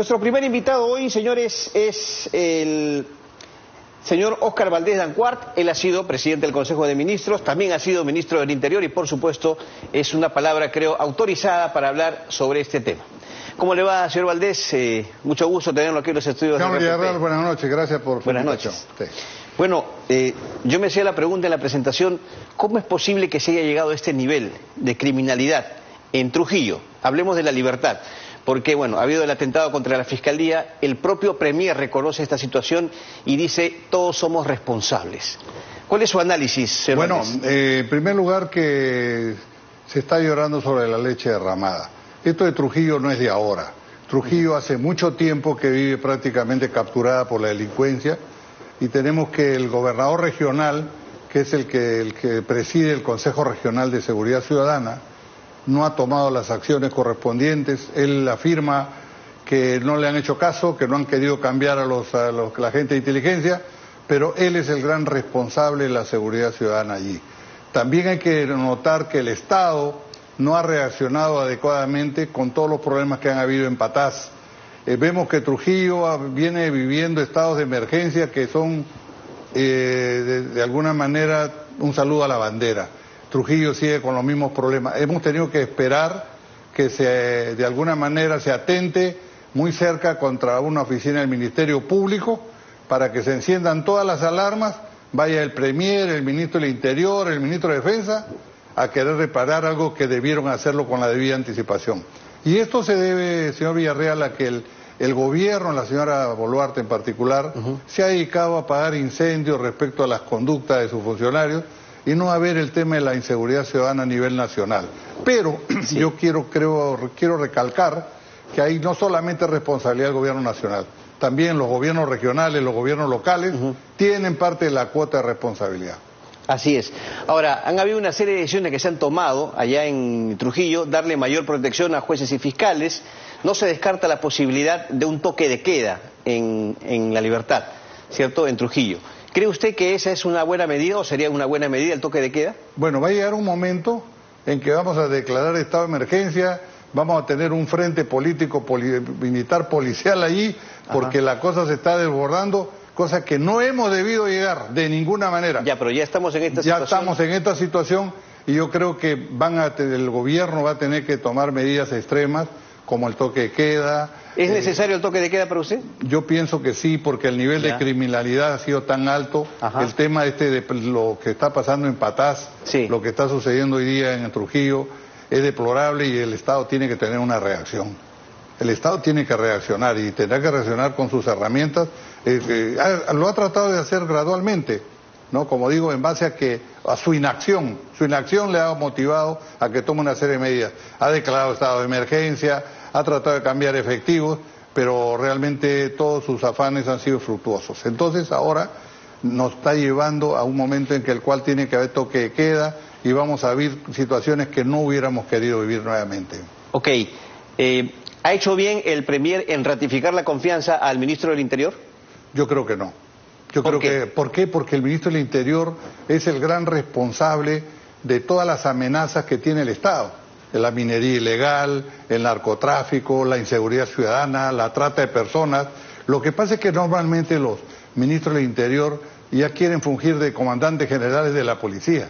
Nuestro primer invitado hoy, señores, es el señor Óscar Valdés Dancoart. Él ha sido presidente del Consejo de Ministros, también ha sido ministro del Interior y, por supuesto, es una palabra, creo, autorizada para hablar sobre este tema. ¿Cómo le va, señor Valdés? Mucho gusto tenerlo aquí en los estudios de RPP. Buenas noches, gracias por su invitación. Buenas noches. Sí. Bueno, yo me hacía la pregunta en la presentación, ¿cómo es posible que se haya llegado a este nivel de criminalidad en Trujillo? Hablemos de La Libertad, porque, bueno, ha habido el atentado contra la Fiscalía, el propio Premier reconoce esta situación y dice, todos somos responsables. ¿Cuál es su análisis, señor Valdés? Bueno, en primer lugar, que se está llorando sobre la leche derramada. Esto de Trujillo no es de ahora. Trujillo hace mucho tiempo que vive prácticamente capturada por la delincuencia y tenemos que el gobernador regional, que es el que preside el Consejo Regional de Seguridad Ciudadana, no ha tomado las acciones correspondientes. Él afirma que no le han hecho caso, que no han querido cambiar a la gente de inteligencia, pero él es el gran responsable de la seguridad ciudadana allí. También hay que notar que el Estado no ha reaccionado adecuadamente con todos los problemas que han habido en Patás. Vemos que Trujillo viene viviendo estados de emergencia que son, de alguna manera, un saludo a la bandera. Trujillo sigue con los mismos problemas. Hemos tenido que esperar que de alguna manera se atente muy cerca contra una oficina del Ministerio Público para que se enciendan todas las alarmas, vaya el Premier, el Ministro del Interior, el Ministro de Defensa, a querer reparar algo que debieron hacerlo con la debida anticipación. Y esto se debe, señor Villarreal, a que el gobierno, la señora Boluarte en particular, se ha dedicado a apagar incendios respecto a las conductas de sus funcionarios y no a ver el tema de la inseguridad ciudadana a nivel nacional. Pero sí, yo quiero recalcar que hay no solamente responsabilidad del gobierno nacional, también los gobiernos regionales, los gobiernos locales tienen parte de la cuota de responsabilidad. Así es. Ahora, han habido una serie de decisiones que se han tomado allá en Trujillo, darle mayor protección a jueces y fiscales. No se descarta la posibilidad de un toque de queda en La Libertad, ¿cierto?, en Trujillo. ¿Cree usted que esa es una buena medida o sería una buena medida el toque de queda? Bueno, va a llegar un momento en que vamos a declarar estado de emergencia, vamos a tener un frente político, militar, policial allí, porque la cosa se está desbordando, cosa que no hemos debido llegar de ninguna manera. Ya, pero ya estamos en esta situación. Ya estamos en esta situación y yo creo que el gobierno va a tener que tomar medidas extremas como el toque de queda. ¿Es necesario el toque de queda para usted? Yo pienso que sí, porque el nivel de criminalidad ha sido tan alto. El tema de lo que está pasando en Patás, lo que está sucediendo hoy día en Trujillo, es deplorable y el Estado tiene que tener una reacción. El Estado tiene que reaccionar y tendrá que reaccionar con sus herramientas. Lo ha tratado de hacer gradualmente, ¿no? Como digo, en base a su inacción. Su inacción le ha motivado a que tome una serie de medidas. Ha declarado estado de emergencia, ha tratado de cambiar efectivos, pero realmente todos sus afanes han sido fructuosos. Entonces ahora nos está llevando a un momento en que el cual tiene que haber toque de queda y vamos a vivir situaciones que no hubiéramos querido vivir nuevamente. Ok. ¿Ha hecho bien el Premier en ratificar la confianza al Ministro del Interior? Yo creo que no. ¿Por qué? Porque el Ministro del Interior es el gran responsable de todas las amenazas que tiene el Estado. La minería ilegal, el narcotráfico, la inseguridad ciudadana, la trata de personas. Lo que pasa es que normalmente los ministros del Interior ya quieren fungir de comandantes generales de la policía.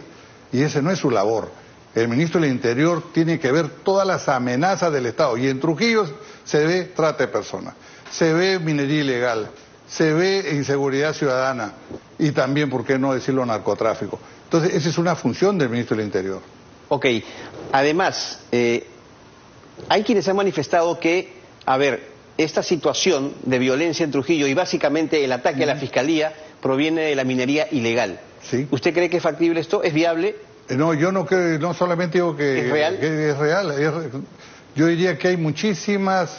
Y ese no es su labor. El ministro del Interior tiene que ver todas las amenazas del Estado. Y en Trujillo se ve trata de personas, se ve minería ilegal, se ve inseguridad ciudadana y también, ¿por qué no decirlo, narcotráfico? Entonces, esa es una función del ministro del Interior. Ok. Además, hay quienes han manifestado que, esta situación de violencia en Trujillo y básicamente el ataque a la Fiscalía proviene de la minería ilegal. Sí. ¿Usted cree que es factible esto? ¿Es viable? No, yo no creo, no solamente digo que ¿Es real? Que es real. Yo diría que hay muchísimas,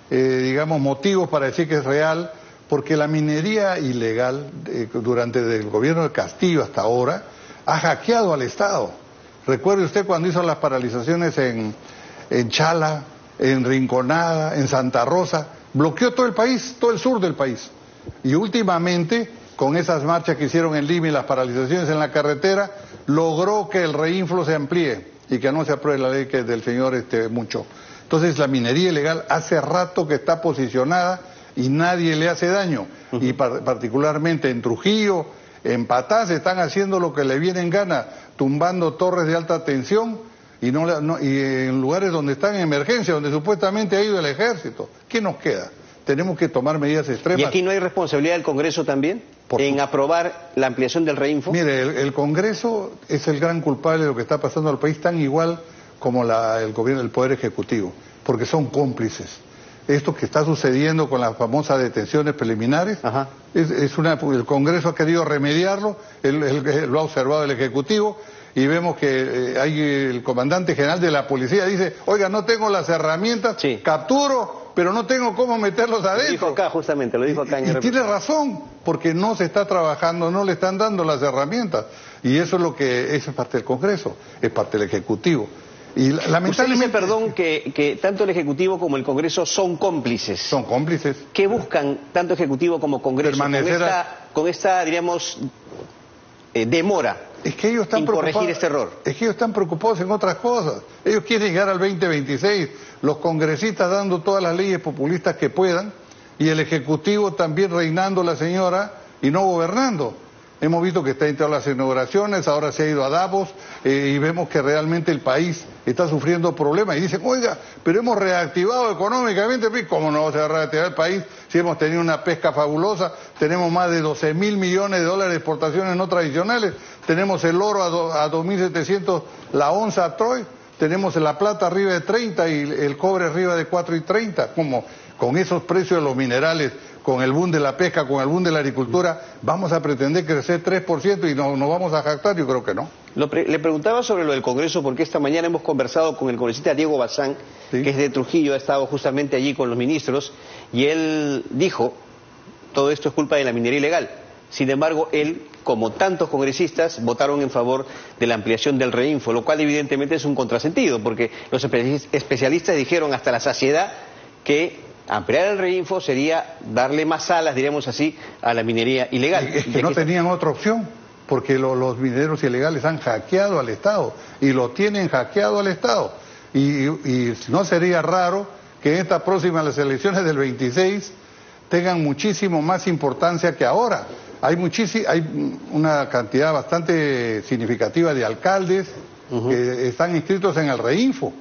digamos, motivos para decir que es real, porque la minería ilegal, durante el gobierno de Castillo hasta ahora, ha hackeado al Estado. Recuerde usted cuando hizo las paralizaciones en Chala, en Rinconada, en Santa Rosa, bloqueó todo el país, todo el sur del país. Y últimamente, con esas marchas que hicieron en Lima y las paralizaciones en la carretera, logró que el reinflo se amplíe y que no se apruebe la ley del señor Mucho. Entonces la minería ilegal hace rato que está posicionada y nadie le hace daño. Y particularmente en Trujillo, en Patá, se están haciendo lo que le viene en gana, tumbando torres de alta tensión y en lugares donde están en emergencia, donde supuestamente ha ido el ejército. ¿Qué nos queda? Tenemos que tomar medidas extremas. ¿Y aquí no hay responsabilidad del Congreso también en aprobar la ampliación del Reinfo? Mire, el Congreso es el gran culpable de lo que está pasando al país, tan igual como el gobierno, el Poder Ejecutivo, porque son cómplices. Esto que está sucediendo con las famosas detenciones preliminares, el Congreso ha querido remediarlo, lo ha observado el Ejecutivo, y vemos que hay el comandante general de la policía dice, oiga, no tengo las herramientas, capturo, pero no tengo cómo meterlos adentro. Lo dijo acá, justamente, lo dijo acá en y tiene razón, porque no se está trabajando, no le están dando las herramientas. Y eso es parte del Congreso, es parte del Ejecutivo. Y lamentablemente... Usted dice, perdón, que tanto el Ejecutivo como el Congreso son cómplices. Son cómplices. ¿Qué buscan tanto Ejecutivo como Congreso con esta, diríamos, demora en corregir este error? Es que ellos están preocupados en otras cosas. Ellos quieren llegar al 2026, los congresistas dando todas las leyes populistas que puedan, y el Ejecutivo también reinando la señora y no gobernando. Hemos visto que está en todas las inauguraciones, ahora se ha ido a Davos, y vemos que realmente el país está sufriendo problemas. Y dicen, oiga, pero hemos reactivado económicamente. ¿Cómo no se va a reactivar el país si hemos tenido una pesca fabulosa? Tenemos más de 12.000 millones de dólares de exportaciones no tradicionales. Tenemos el oro a 2.700 la onza a Troy. Tenemos la plata arriba de 30 y el cobre arriba de 4.30. Como con esos precios de los minerales, con el boom de la pesca, con el boom de la agricultura, ¿vamos a pretender crecer 3% y nos vamos a jactar? Yo creo que no. Le preguntaba sobre lo del Congreso porque esta mañana hemos conversado con el congresista Diego Bazán, que es de Trujillo, ha estado justamente allí con los ministros, y él dijo, todo esto es culpa de la minería ilegal. Sin embargo, él, como tantos congresistas, votaron en favor de la ampliación del Reinfo, lo cual evidentemente es un contrasentido, porque los especialistas dijeron hasta la saciedad que ampliar el Reinfo sería darle más alas, diríamos así, a la minería ilegal. Es que no tenían otra opción, porque los mineros ilegales han hackeado al Estado, y lo tienen hackeado al Estado. Y no sería raro que en estas próximas las elecciones del 26 tengan muchísimo más importancia que ahora. Hay una cantidad bastante significativa de alcaldes que están inscritos en el Reinfo.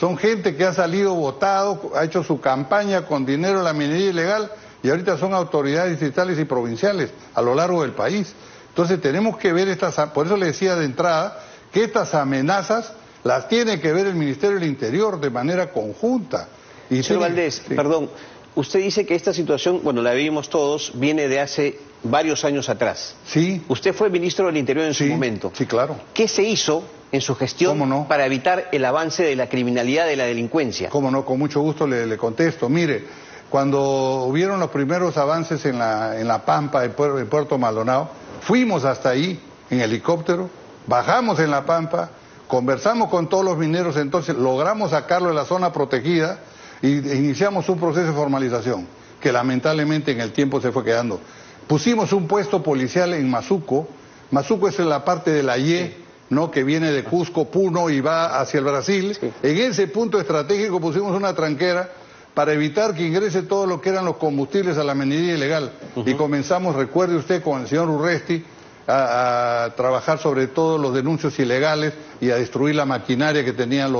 Son gente que ha salido votado, ha hecho su campaña con dinero de la minería ilegal y ahorita son autoridades distritales y provinciales a lo largo del país. Entonces tenemos que ver por eso le decía de entrada que estas amenazas las tiene que ver el Ministerio del Interior de manera conjunta. Señor Valdés, perdón, usted dice que esta situación, bueno, la vivimos todos, viene de hace varios años atrás. Sí. Usted fue ministro del Interior en su momento. Sí, claro. ¿Qué se hizo en su gestión para evitar el avance de la criminalidad, de la delincuencia? Cómo no, con mucho gusto le contesto. Mire, cuando hubieron los primeros avances en la Pampa, en Puerto Maldonado, fuimos hasta ahí en helicóptero, bajamos en la Pampa, conversamos con todos los mineros, entonces logramos sacarlo de la zona protegida e iniciamos un proceso de formalización, que lamentablemente en el tiempo se fue quedando. Pusimos un puesto policial en Mazuco. Mazuco es en la parte de la Y, ¿no?, que viene de Cusco, Puno y va hacia el Brasil. En ese punto estratégico pusimos una tranquera para evitar que ingrese todo lo que eran los combustibles a la minería ilegal. Y comenzamos, recuerde usted, con el señor Urresti, a trabajar sobre todo los denuncios ilegales y a destruir la maquinaria que tenían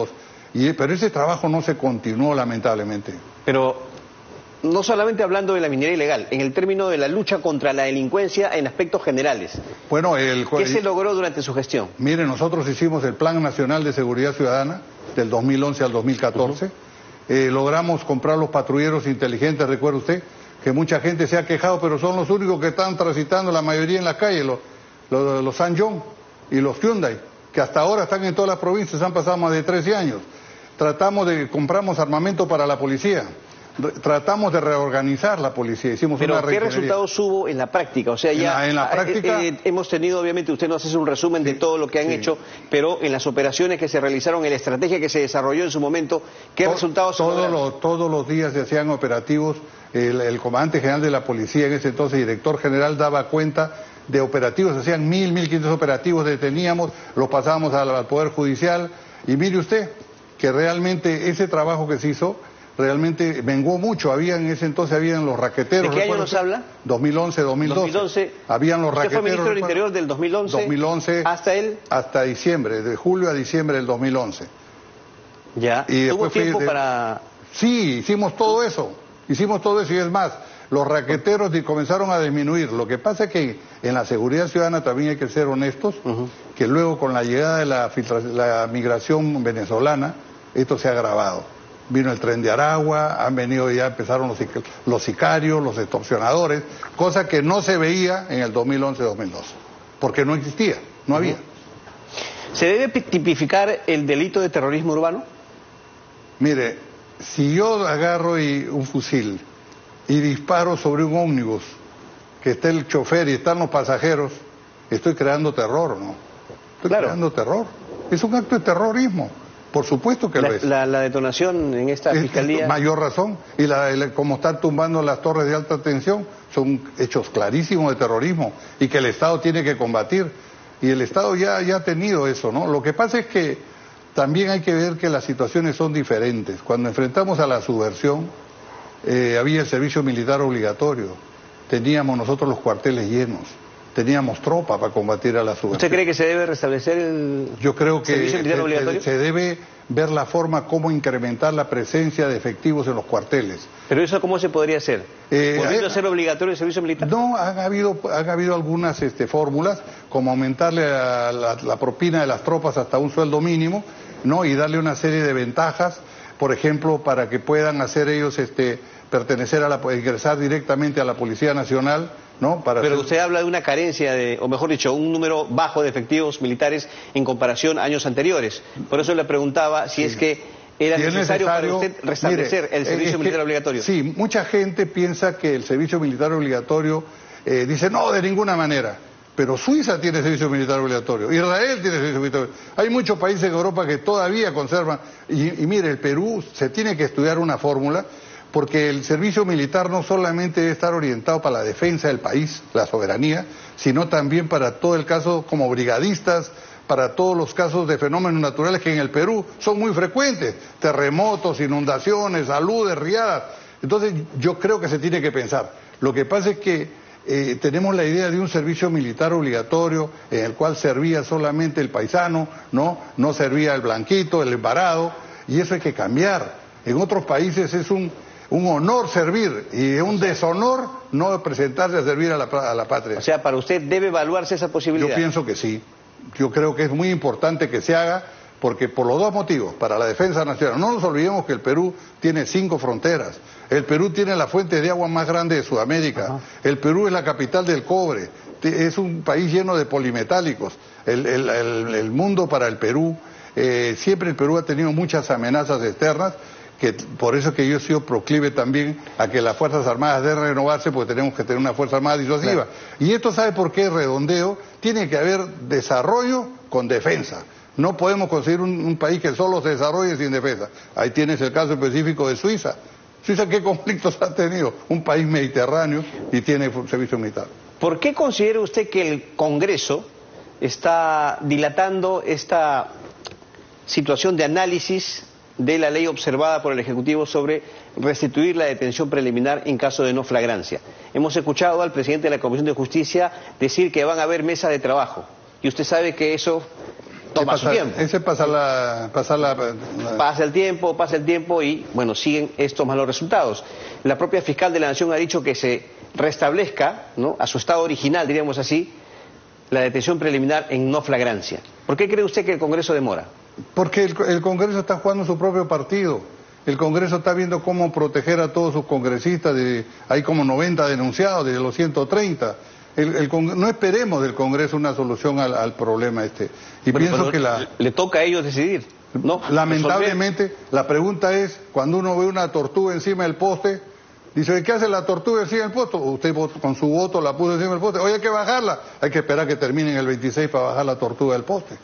pero ese trabajo no se continuó, lamentablemente. Pero no solamente hablando de la minería ilegal, en el término de la lucha contra la delincuencia en aspectos generales. Bueno, ¿qué se logró durante su gestión? Mire, nosotros hicimos el Plan Nacional de Seguridad Ciudadana del 2011 al 2014. Logramos comprar los patrulleros inteligentes, recuerda usted, que mucha gente se ha quejado, pero son los únicos que están transitando la mayoría en la calle, los San-John y los Hyundai, que hasta ahora están en todas las provincias, han pasado más de 13 años. Compramos armamento para la policía. Tratamos de reorganizar la policía, hicimos una ¿Pero qué resultados hubo en la práctica? O sea, ya en la práctica hemos tenido, obviamente, usted nos hace un resumen de todo lo que han hecho, pero en las operaciones que se realizaron, en la estrategia que se desarrolló en su momento, ¿qué resultados se lograron? Todos los días se hacían operativos. El comandante general de la policía, en ese entonces director general, daba cuenta de operativos, se hacían 1.500 operativos, deteníamos, los pasábamos al Poder Judicial, y mire usted que realmente ese trabajo que se hizo realmente menguó mucho. En ese entonces habían los raqueteros. ¿De qué año nos habla? 2011, 2012. 2011. Habían los ¿Usted raqueteros. fue ministro del Interior del 2011? ¿Hasta diciembre, de julio a diciembre del 2011. Ya. Y ¿Tuvo tiempo para...? Sí, hicimos todo eso. Y es más, los raqueteros comenzaron a disminuir. Lo que pasa es que en la seguridad ciudadana también hay que ser honestos, que luego con la llegada de la migración venezolana, esto se ha agravado. Vino el tren de Aragua, empezaron los sicarios, los extorsionadores, cosa que no se veía en el 2011-2012, porque no existía, no había. ¿Se debe tipificar el delito de terrorismo urbano? Mire, si yo agarro un fusil y disparo sobre un ómnibus, que esté el chofer y están los pasajeros, estoy creando terror, ¿no? Creando terror. Es un acto de terrorismo. Por supuesto que lo es. La detonación en esta fiscalía... Mayor razón. Y como están tumbando las torres de alta tensión, son hechos clarísimos de terrorismo y que el Estado tiene que combatir. Y el Estado ya ha tenido eso, ¿no? Lo que pasa es que también hay que ver que las situaciones son diferentes. Cuando enfrentamos a la subversión, había el servicio militar obligatorio. Teníamos nosotros los cuarteles llenos. Teníamos tropa para combatir a la subversión. ¿Usted cree que se debe restablecer el servicio militar obligatorio? Se debe ver la forma cómo incrementar la presencia de efectivos en los cuarteles. ¿Pero eso cómo se podría hacer? ¿Volviendo a ser obligatorio el servicio militar? No, han habido algunas fórmulas, como aumentarle la propina de las tropas hasta un sueldo mínimo, ¿no? Y darle una serie de ventajas, por ejemplo, para que puedan hacer ellos ingresar directamente a la Policía Nacional, ¿no? Pero usted habla de una carencia o mejor dicho, un número bajo de efectivos militares en comparación a años anteriores. Por eso le preguntaba si es que era necesario para usted restablecer el servicio militar obligatorio. Sí, mucha gente piensa que el servicio militar obligatorio, dice no, de ninguna manera. Pero Suiza tiene servicio militar obligatorio, Israel tiene servicio militar obligatorio. Hay muchos países en Europa que todavía conservan. Y mire, el Perú se tiene que estudiar una fórmula, porque el servicio militar no solamente debe estar orientado para la defensa del país, la soberanía, sino también para todo el caso como brigadistas, para todos los casos de fenómenos naturales que en el Perú son muy frecuentes, terremotos, inundaciones, aludes, riadas. Entonces yo creo que se tiene que pensar. Lo que pasa es que tenemos la idea de un servicio militar obligatorio en el cual servía solamente el paisano, no servía el blanquito, el embarado, y eso hay que cambiar. En otros países es un honor servir y un deshonor no presentarse a servir a la patria. O sea, para usted debe evaluarse esa posibilidad. Yo pienso que sí. Yo creo que es muy importante que se haga, porque por los dos motivos, para la defensa nacional. No nos olvidemos que el Perú tiene 5 fronteras. El Perú tiene la fuente de agua más grande de Sudamérica. Ajá. El Perú es la capital del cobre. Es un país lleno de polimetálicos. El mundo para el Perú, siempre el Perú ha tenido muchas amenazas externas, que por eso es que yo he sido proclive también a que las Fuerzas Armadas deben renovarse, porque tenemos que tener una Fuerza Armada disuasiva. Claro. Y esto, ¿sabe por qué? Redondeo, tiene que haber desarrollo con defensa. No podemos conseguir un país que solo se desarrolle sin defensa. Ahí tienes el caso específico de Suiza. Suiza, ¿qué conflictos ha tenido? Un país mediterráneo y tiene servicio militar. ¿Por qué considera usted que el Congreso está dilatando esta situación de análisis de la ley observada por el Ejecutivo sobre restituir la detención preliminar en caso de no flagrancia? Hemos escuchado al presidente de la Comisión de Justicia decir que van a haber mesas de trabajo, y usted sabe que eso toma su tiempo. Pasa el tiempo y, bueno, siguen estos malos resultados. La propia fiscal de la Nación ha dicho que se restablezca, ¿no?, a su estado original, diríamos así, la detención preliminar en no flagrancia. ¿Por qué cree usted que el Congreso demora? Porque el Congreso está jugando su propio partido. El Congreso está viendo cómo proteger a todos sus congresistas. Hay como 90 denunciados de los 130. No esperemos del Congreso una solución al problema este. Y pienso que le toca a ellos decidir, ¿no? Lamentablemente, la pregunta es, cuando uno ve una tortuga encima del poste, dice, ¿qué hace la tortuga encima del poste? Usted con su voto la puso encima del poste. Oye, hay que bajarla. Hay que esperar que termine en el 26 para bajar la tortuga del poste.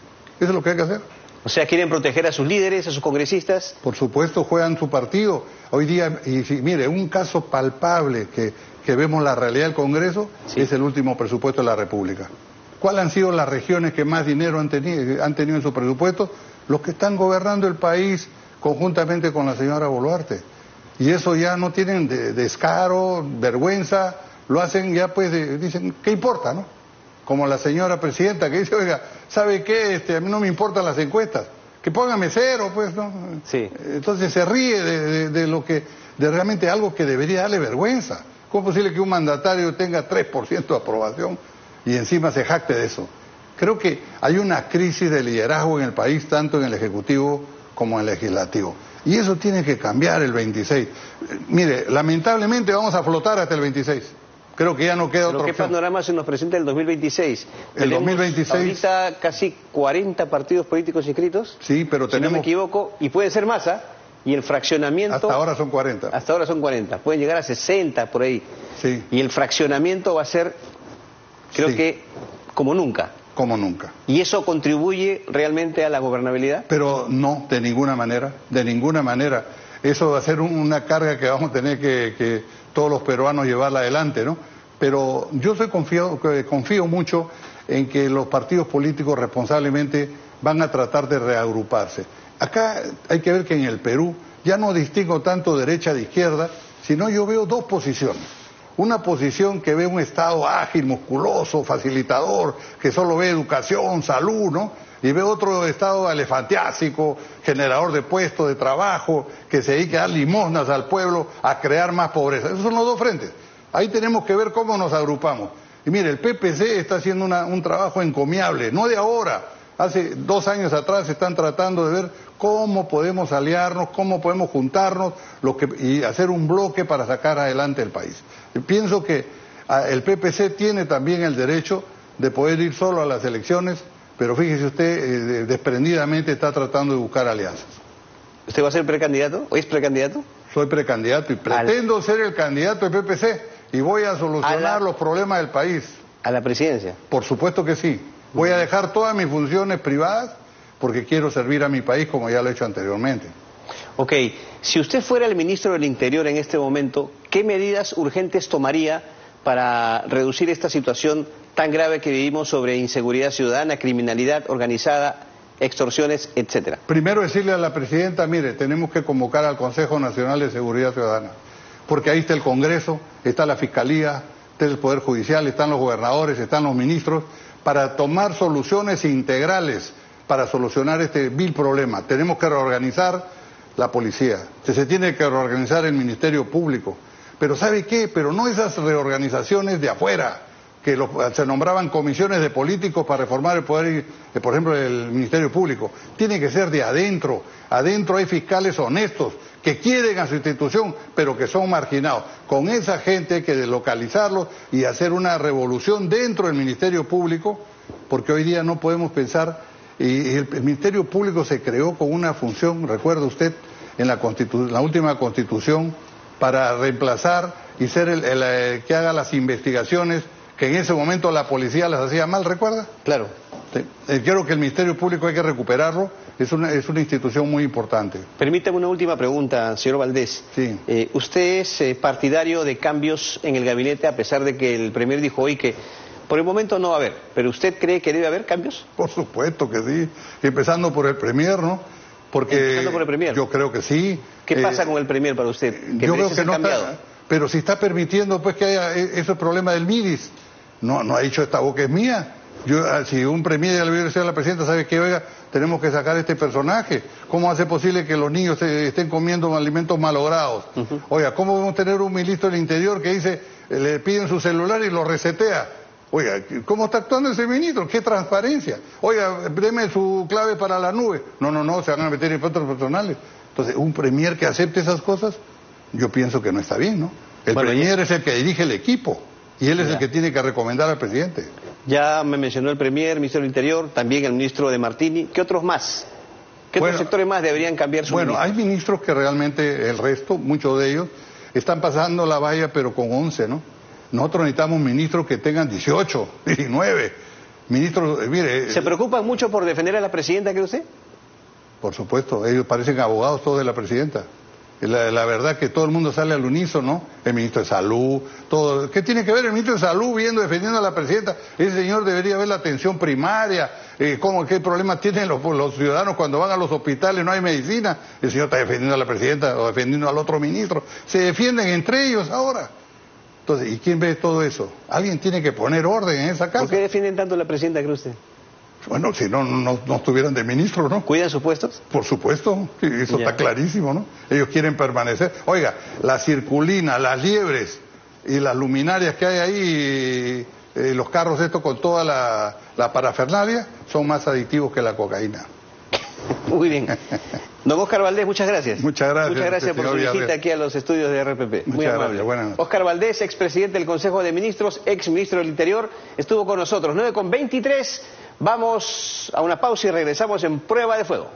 Eso es lo que hay que hacer. O sea, ¿quieren proteger a sus líderes, a sus congresistas? Por supuesto, juegan su partido. Hoy día, mire, un caso palpable que vemos la realidad del Congreso, sí, es el último presupuesto de la República. ¿Cuáles han sido las regiones que más dinero han tenido en su presupuesto? Los que están gobernando el país conjuntamente con la señora Boluarte. Y eso ya no tienen descaro, vergüenza, lo hacen ya pues, dicen, ¿qué importa, no? Como la señora presidenta que dice, oiga, ¿sabe qué? A mí no me importan las encuestas, que póngame cero, pues, ¿no? Sí. Entonces se ríe de realmente algo que debería darle vergüenza. ¿Cómo es posible que un mandatario tenga 3% de aprobación y encima se jacte de eso? Creo que hay una crisis de liderazgo en el país, tanto en el Ejecutivo como en el Legislativo. Y eso tiene que cambiar el 26. Mire, lamentablemente vamos a flotar hasta el 26. Creo que ya no queda otra opción. ¿Qué panorama se nos presenta el 2026? El 2026... ahorita casi 40 partidos políticos inscritos. Sí, pero tenemos... Si no me equivoco, y puede ser más, ¿ah? Y el fraccionamiento... Hasta ahora son 40. Hasta ahora son 40. Pueden llegar a 60 por ahí. Sí. Y el fraccionamiento va a ser, creo que, como nunca. Como nunca. ¿Y eso contribuye realmente a la gobernabilidad? Pero no, de ninguna manera, de ninguna manera. Eso va a ser una carga que vamos a tener que todos los peruanos llevarla adelante, ¿no? Pero yo confío mucho en que los partidos políticos responsablemente van a tratar de reagruparse. Acá hay que ver que en el Perú ya no distingo tanto derecha de izquierda, sino yo veo dos posiciones. Una posición que ve un Estado ágil, musculoso, facilitador, que solo ve educación, salud, ¿no? Y ve otro Estado elefantiásico, generador de puestos de trabajo, que se dedica a dar limosnas al pueblo, a crear más pobreza. Esos son los dos frentes. Ahí tenemos que ver cómo nos agrupamos. Y mire, el PPC está haciendo un trabajo encomiable, no de ahora. Hace 2 años atrás están tratando de ver cómo podemos aliarnos, cómo podemos juntarnos y hacer un bloque para sacar adelante el país. Y pienso que el PPC tiene también el derecho de poder ir solo a las elecciones, pero fíjese usted, desprendidamente está tratando de buscar alianzas. ¿Usted va a ser precandidato? ¿O es precandidato? Soy precandidato y pretendo ser el candidato del PPC y voy a solucionar los problemas del país. ¿A la presidencia? Por supuesto que sí. Voy a dejar todas mis funciones privadas porque quiero servir a mi país como ya lo he hecho anteriormente. Ok, si usted fuera el ministro del Interior en este momento, ¿qué medidas urgentes tomaría para reducir esta situación tan grave que vivimos sobre inseguridad ciudadana, criminalidad organizada, extorsiones, etcétera? Primero decirle a la presidenta, mire, tenemos que convocar al Consejo Nacional de Seguridad Ciudadana, porque ahí está el Congreso, está la Fiscalía, está el Poder Judicial, están los gobernadores, están los ministros, para tomar soluciones integrales para solucionar este vil problema. Tenemos que reorganizar la policía, se tiene que reorganizar el Ministerio Público, pero ¿sabe qué? Pero no esas reorganizaciones de afuera, que se nombraban comisiones de políticos para reformar el poder, por ejemplo, el Ministerio Público. Tiene que ser de adentro. Adentro hay fiscales honestos que quieren a su institución, pero que son marginados. Con esa gente hay que deslocalizarlos y hacer una revolución dentro del Ministerio Público, porque hoy día no podemos pensar, y el Ministerio Público se creó con una función, recuerda usted, en la última Constitución, para reemplazar y ser el que haga las investigaciones que en ese momento la policía las hacía mal, ¿recuerda? Claro. Sí. Creo que el Ministerio Público hay que recuperarlo, es una institución muy importante. Permítame una última pregunta, señor Valdés. Sí. ¿Usted es partidario de cambios en el gabinete, a pesar de que el Premier dijo hoy que por el momento no va a haber, pero usted cree que debe haber cambios? Por supuesto que sí, empezando por el Premier, ¿no? Porque empezando por el Premier. Yo creo que sí. ¿Qué pasa con el Premier para usted? Yo creo que no está, pero si está permitiendo pues que haya ese problema del MIDIS. No ha dicho esta boca es mía. Si un premier de la Universidad de la Presidenta sabe que, oiga, tenemos que sacar este personaje. ¿Cómo hace posible que los niños estén comiendo alimentos malogrados? Oiga, ¿cómo podemos tener un ministro del Interior que dice, le piden su celular y lo resetea? Oiga, ¿cómo está actuando ese ministro? ¿Qué transparencia? Oiga, deme su clave para la nube. No, se van a meter en fotos personales. Entonces, un premier que acepte esas cosas, yo pienso que no está bien, ¿no? El premier es el que dirige el equipo. Y él es el que tiene que recomendar al presidente. Ya me mencionó el Premier, el ministro del Interior, también el ministro de Martini. ¿Qué otros más? ¿Qué otros sectores más deberían cambiar su ministro? Hay ministros que realmente, el resto, muchos de ellos, están pasando la valla, pero con 11, ¿no? Nosotros necesitamos ministros que tengan 18, 19. Ministros, mire... ¿Se preocupan mucho por defender a la presidenta, cree usted? Por supuesto, ellos parecen abogados todos de la presidenta. La verdad que todo el mundo sale al unísono, el ministro de Salud, todo. ¿Qué tiene que ver el ministro de Salud defendiendo a la presidenta? Ese señor debería ver la atención primaria, qué problemas tienen los ciudadanos cuando van a los hospitales, no hay medicina. El señor está defendiendo a la presidenta o defendiendo al otro ministro. Se defienden entre ellos ahora. Entonces, ¿y quién ve todo eso? Alguien tiene que poner orden en esa casa. ¿Por qué defienden tanto a la presidenta, cree usted? Bueno, si no estuvieran de ministro, ¿no? ¿Cuidan sus puestos? Por supuesto, sí, eso está clarísimo, ¿no? Ellos quieren permanecer. Oiga, la circulina, las liebres y las luminarias que hay ahí, los carros estos con toda la parafernalia, son más adictivos que la cocaína. Muy bien. Don Óscar Valdés, muchas gracias. Muchas gracias. Muchas gracias por su visita aquí a los estudios de RPP. Muy amable. Óscar Valdés, expresidente del Consejo de Ministros, ex ministro del Interior, estuvo con nosotros. 9:23. Vamos a una pausa y regresamos en Prueba de Fuego.